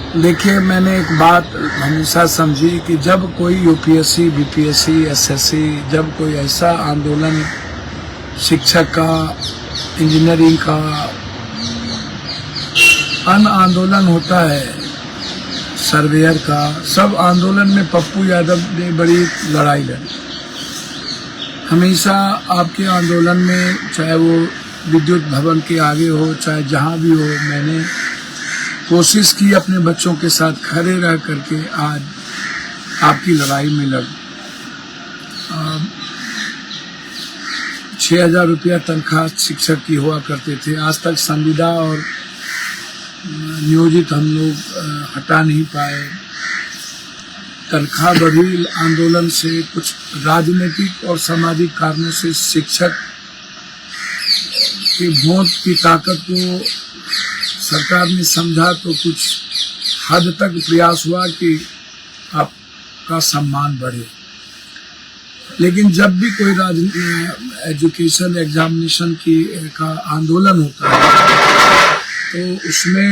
देखिए, मैंने एक बात हमेशा समझी कि जब कोई यूपीएससी, बीपीएससी, एसएससी, जब कोई ऐसा आंदोलन शिक्षक का, इंजीनियरिंग का अन आंदोलन होता है, सर्वेयर का, सब आंदोलन में पप्पू यादव ने बड़ी लड़ाई लड़ी। हमेशा आपके आंदोलन में, चाहे वो विद्युत भवन के आगे हो, चाहे जहाँ भी हो, मैंने कोशिश की अपने बच्चों के साथ खड़े रह करके आज आपकी लड़ाई में लड़। 6,000 रुपया तनख्वाह शिक्षक की हुआ करते थे। आज तक संविदा और नियोजित हम लोग हटा नहीं पाए। तनख्वाह बढ़ी आंदोलन से, कुछ राजनीतिक और सामाजिक कारणों से शिक्षक के वोट की ताकत को सरकार ने समझा, तो कुछ हद तक प्रयास हुआ कि आपका सम्मान बढ़े। लेकिन जब भी कोई एजुकेशन एग्जामिनेशन का आंदोलन होता है, तो उसमें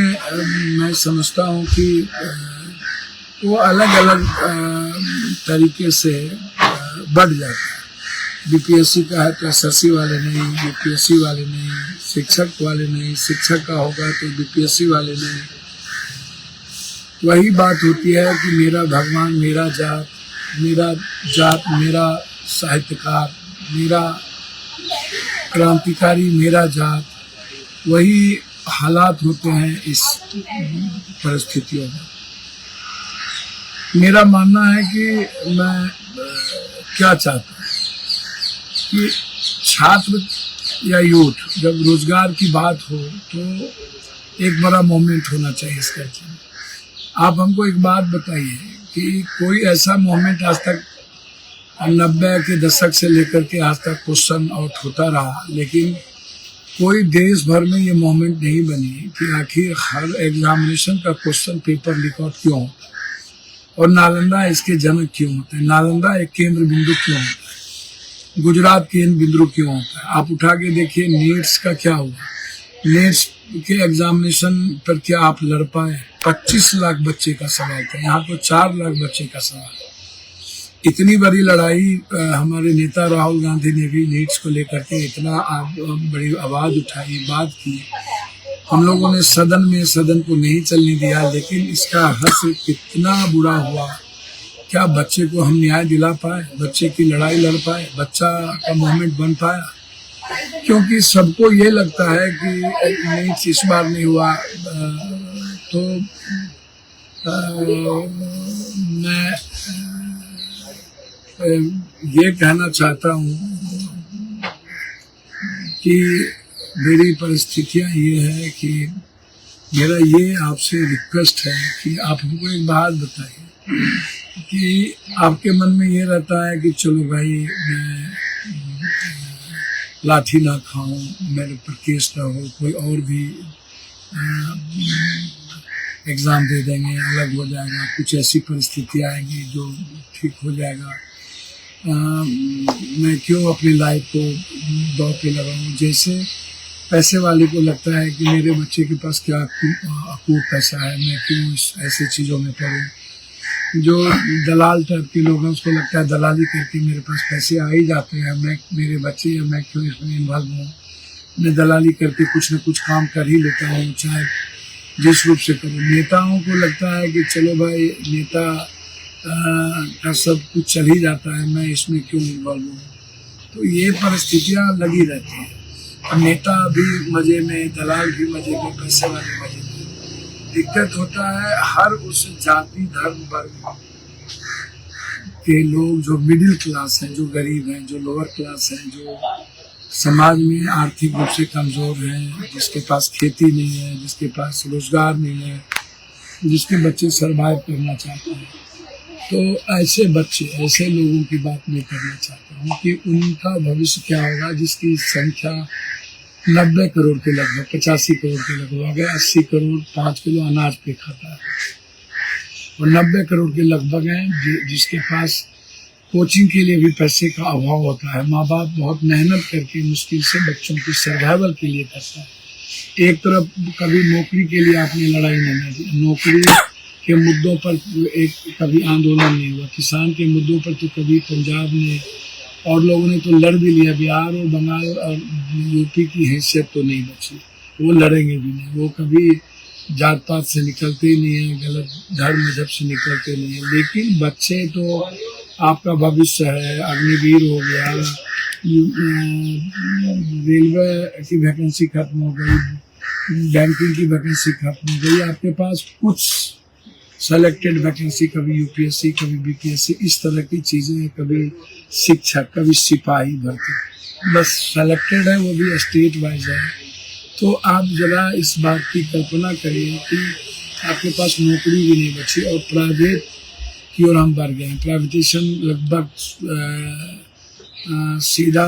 मैं समझता हूँ कि वो अलग अलग तरीके से बढ़ जाता है। बीपीएससी का है तो एसएससी वाले नहीं, यूपीएससी वाले नहीं, शिक्षक वाले नहीं, शिक्षक का होगा तो बीपीएससी वाले नहीं। वही बात होती है कि मेरा भगवान, मेरा जात, मेरा साहित्यकार, मेरा क्रांतिकारी, मेरा जात। वही हालात होते हैं इस परिस्थितियों में। मेरा मानना है कि मैं क्या चाहता हूँ कि छात्र या यूथ, जब रोजगार की बात हो तो एक बड़ा मोमेंट होना चाहिए इस करके। आप हमको एक बात बताइए कि कोई ऐसा मोमेंट आज तक 90 के दशक से लेकर के आज तक क्वेश्चन आउट होता रहा, लेकिन कोई देश भर में ये मोमेंट नहीं बनी कि आखिर हर एग्जामिनेशन का क्वेश्चन पेपर लीक आउट क्यों होता है और नालंदा इसके जनक क्यों होते हैं, नालंदा एक केंद्र बिंदु क्यों होता है, गुजरात केंद्र बिंदु क्यों होता है। आप उठा के देखिए नीट्स का क्या हुआ, नीट्स के एग्जामिनेशन पर क्या आप लड़ पाए? 25 लाख बच्चे का सवाल था, यहाँ तो 4 लाख बच्चे का सवाल। इतनी बड़ी लड़ाई हमारे नेता राहुल गांधी ने भी नीट्स को लेकर के इतना बड़ी आवाज उठाई, बात की। हम लोगों ने सदन को नहीं चलने दिया, लेकिन इसका हश्र कितना बुरा हुआ। क्या बच्चे को हम न्याय दिला पाए? बच्चे की लड़ाई लड़ पाए? बच्चा का मूवमेंट बन पाया? क्योंकि सबको ये लगता है कि नीट्स इस बार नहीं हुआ, तो मैं ये कहना चाहता हूँ कि मेरी परिस्थितियाँ ये है कि मेरा ये आपसे रिक्वेस्ट है कि आप हमको एक बात बताइए कि आपके मन में ये रहता है कि चलो भाई मैं लाठी ना खाऊं, मेरे पर केस ना हो, कोई और भी एग्ज़ाम दे देंगे, अलग हो जाएगा, कुछ ऐसी परिस्थिति आएगी जो ठीक हो जाएगा। मैं क्यों अपनी लाइफ को दौड़ पे लगाऊं? जैसे पैसे वाले को लगता है कि मेरे बच्चे के पास क्या अकूत पैसा है, मैं क्यों ऐसे चीज़ों में पड़ूं। जो दलाल टाइप के लोग हैं उसको लगता है दलाली करके मेरे पास पैसे आ ही जाते हैं, मैं मेरे बच्चे या मैं क्यों इसमें इन्वॉल्व हूँ। मैं दलाली करके कुछ न कुछ काम कर ही लेता हूँ, चाहे जिस रूप से करूँ। नेताओं को लगता है कि चलो भाई नेता का सब कुछ चल ही जाता है, मैं इसमें क्यों इन्वॉल्व हूँ। तो ये परिस्थितियाँ लगी रहती हैं। नेता भी मज़े में, दलाल भी मज़े में, पैसे वाले मज़े में। दिक्कत होता है हर उस जाति धर्म वर्ग के लोग जो मिडिल क्लास हैं, जो गरीब हैं, जो लोअर क्लास हैं, जो समाज में आर्थिक रूप से कमज़ोर हैं, जिसके पास खेती नहीं है, जिसके पास रोजगार नहीं है, जिसके बच्चे सरवाइव करना चाहते हैं। तो ऐसे बच्चे, ऐसे लोगों की बात मैं करना चाहता हूँ कि उनका भविष्य क्या होगा, जिसकी संख्या 90 करोड़ के लगभग, 85 करोड़ के लगभग है। 80 करोड़ 5 किलो अनाज पे खाता है और 90 करोड़ के लगभग हैं जिसके पास कोचिंग के लिए भी पैसे का अभाव होता है। माँ बाप बहुत मेहनत करके मुश्किल से बच्चों की सर्वाइवल के लिए करता है। एक तरफ कभी नौकरी के लिए आपने लड़ाई नहीं दी, नौकरी के मुद्दों पर एक कभी आंदोलन नहीं हुआ, किसान के मुद्दों पर तो कभी पंजाब ने और लोगों ने तो लड़ भी लिया, बिहार और बंगाल और यूपी की हैसियत तो नहीं बची, वो लड़ेंगे भी नहीं, वो कभी जात पात से निकलते ही नहीं है, गलत धर्म मजहब से निकलते नहीं है। लेकिन बच्चे तो आपका भविष्य है, अग्निवीर हो गया, रेलवे की वैकेंसी खत्म हो गई, बैंकिंग की वैकेंसी खत्म हो गई, आपके पास कुछ सेलेक्टेड वैकेंसी, कभी यूपीएससी कभी बीपीएससी, इस तरह की चीज़ें, कभी शिक्षक कभी सिपाही भर्ती, बस सेलेक्टेड है, वो भी स्टेट वाइज है। तो आप जरा इस बात की कल्पना करिए कि आपके पास नौकरी भी नहीं बची और प्राइवेट की ओर हम बढ़ गए हैं। प्राइवेटेशन लगभग सीधा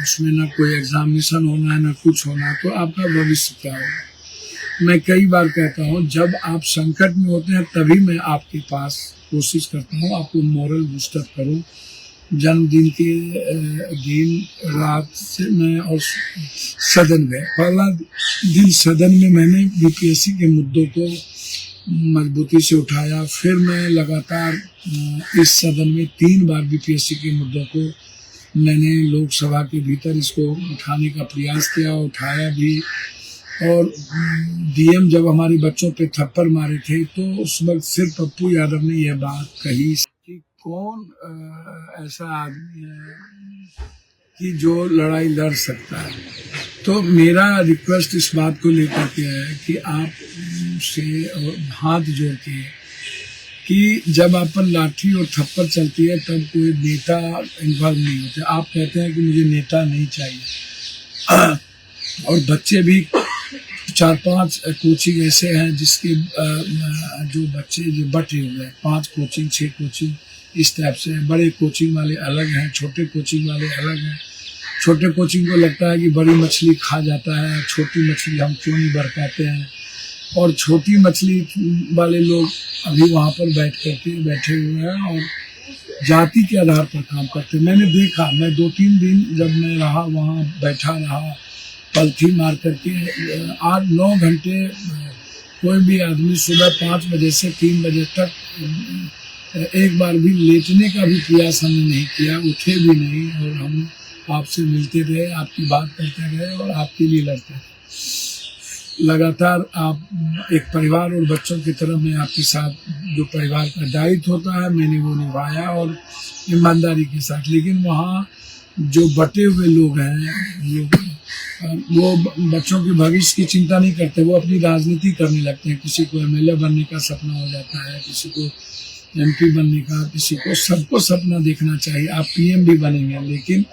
उसमें ना कोई एग्जामिनेशन होना है ना कुछ होना, तो आपका भविष्य क्या होगा। मैं कई बार कहता हूँ जब आप संकट में होते हैं तभी मैं आपके पास कोशिश करता हूँ आपको मोरल बूस्टअप करूँ। जन्मदिन के दिन रात से मैं और सदन में, पहला दिन सदन में मैंने बीपीएससी के मुद्दों को मजबूती से उठाया, फिर मैं लगातार इस सदन में 3 बार बीपीएससी के मुद्दों को मैंने लोकसभा के भीतर इसको उठाने का प्रयास किया, उठाया भी। और डीएम जब हमारे बच्चों पे थप्पड़ मारे थे तो उस वक्त सिर्फ पप्पू यादव ने यह बात कही कि कौन ऐसा आदमी है कि जो लड़ाई लड़ सकता है। तो मेरा रिक्वेस्ट इस बात को लेकर के है कि आप से हाथ जोड़ के कि जब आप पर लाठी और थप्पड़ चलती है तब कोई नेता इन्वॉल्व नहीं होते। आप कहते हैं कि मुझे नेता नहीं चाहिए, और बच्चे भी 4-5 कोचिंग ऐसे हैं जिसके जो बच्चे जो बटे हुए हैं, 5 कोचिंग 6 कोचिंग इस टाइप से। बड़े कोचिंग वाले अलग हैं, छोटे कोचिंग वाले अलग हैं। छोटे कोचिंग को लगता है कि बड़ी मछली खा जाता है, छोटी मछली हम क्यों नहीं बरकाते हैं, और छोटी मछली वाले लोग अभी वहाँ पर बैठे हुए हैं और जाति के आधार पर काम करते हैं। मैंने देखा, मैं 2-3 दिन जब मैं रहा वहाँ बैठा रहा, पलथी मार करके 8-9 घंटे कोई भी आदमी सुबह 5 बजे से 3 बजे तक एक बार भी लेटने का भी प्रयास हमने नहीं किया, उठे भी नहीं, और हम आपसे मिलते रहे, आपकी बात करते रहे और आपके लिए लड़ते रहे। लगातार आप एक परिवार और बच्चों की तरह मैं आपके साथ जो परिवार का दायित्व होता है मैंने वो निभाया और ईमानदारी के साथ। लेकिन वहाँ जो बटे हुए लोग हैं वो बच्चों के भविष्य की चिंता नहीं करते, वो अपनी राजनीति करने लगते हैं। किसी को एमएलए बनने का सपना हो जाता है, किसी को एमपी बनने का, किसी को, सबको सपना देखना चाहिए। आप पीएम भी बनेंगे, लेकिन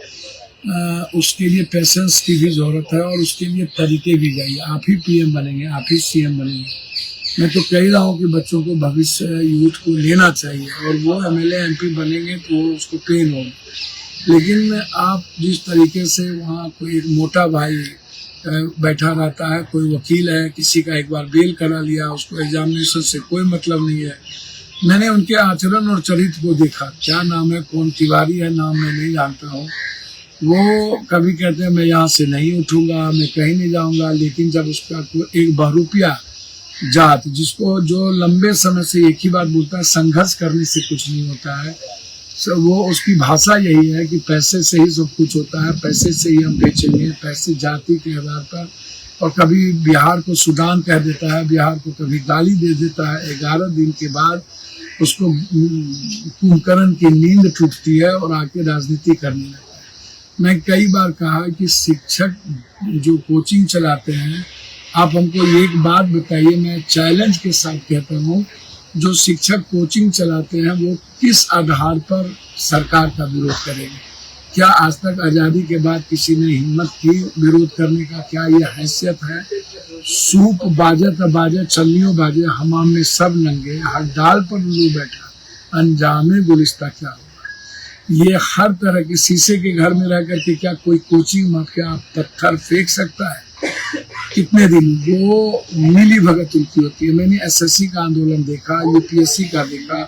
उसके लिए पेशेंस की भी ज़रूरत है और उसके लिए तरीके भी चाहिए। आप ही पीएम बनेंगे, आप ही सीएम बनेंगे। मैं तो कह रहा हूँ कि बच्चों को भविष्य यूथ को लेना चाहिए, और वो एमएलए एमपी बनेंगे तो उसको पेन होगा। लेकिन आप जिस तरीके से वहाँ कोई एक मोटा भाई बैठा रहता है, कोई वकील है, किसी का एक बार बेल करा लिया, उसको एग्जामिनेशन से कोई मतलब नहीं है। मैंने उनके आचरण और चरित्र को देखा। क्या नाम है, कौन तिवारी है, नाम मैं नहीं जानता हूँ। वो कभी कहते हैं मैं यहाँ से नहीं उठूंगा, मैं कहीं नहीं जाऊंगा, लेकिन जब उसका एक बहरूपिया जात जिसको जो लंबे समय से एक ही बात बोलता है, संघर्ष करने से कुछ नहीं होता है, वो उसकी भाषा यही है कि पैसे से ही सब कुछ होता है, पैसे से ही हम बेचेंगे, पैसे जाति के आधार पर। और कभी बिहार को सूडान कह देता है, बिहार को कभी गाली दे देता है। 11 दिन के बाद उसको कुंभकर्ण की नींद टूटती है और आके राजनीति करने लगता है। मैं कई बार कहा कि शिक्षक जो कोचिंग चलाते हैं, आप हमको एक बात बताइए, मैं चैलेंज के साथ कहता हूँ, जो शिक्षक कोचिंग चलाते हैं वो किस आधार पर सरकार का विरोध करेंगे? क्या आज तक आज़ादी के बाद किसी ने हिम्मत की विरोध करने का? क्या ये हैसियत है? सूप बाजे त बाजे, चलनियों बाजे, हमाम में सब नंगे, हर डाल पर उल्लू बैठा, अंजामे गुलिस्ता क्या होगा? ये हर तरह के शीशे के घर में रह करके क्या कोई कोचिंग में क्या पत्थर फेंक सकता है? कितने दिन वो मिली भगत उनकी होती है। मैंने एसएससी का आंदोलन देखा, यूपीएससी का देखा।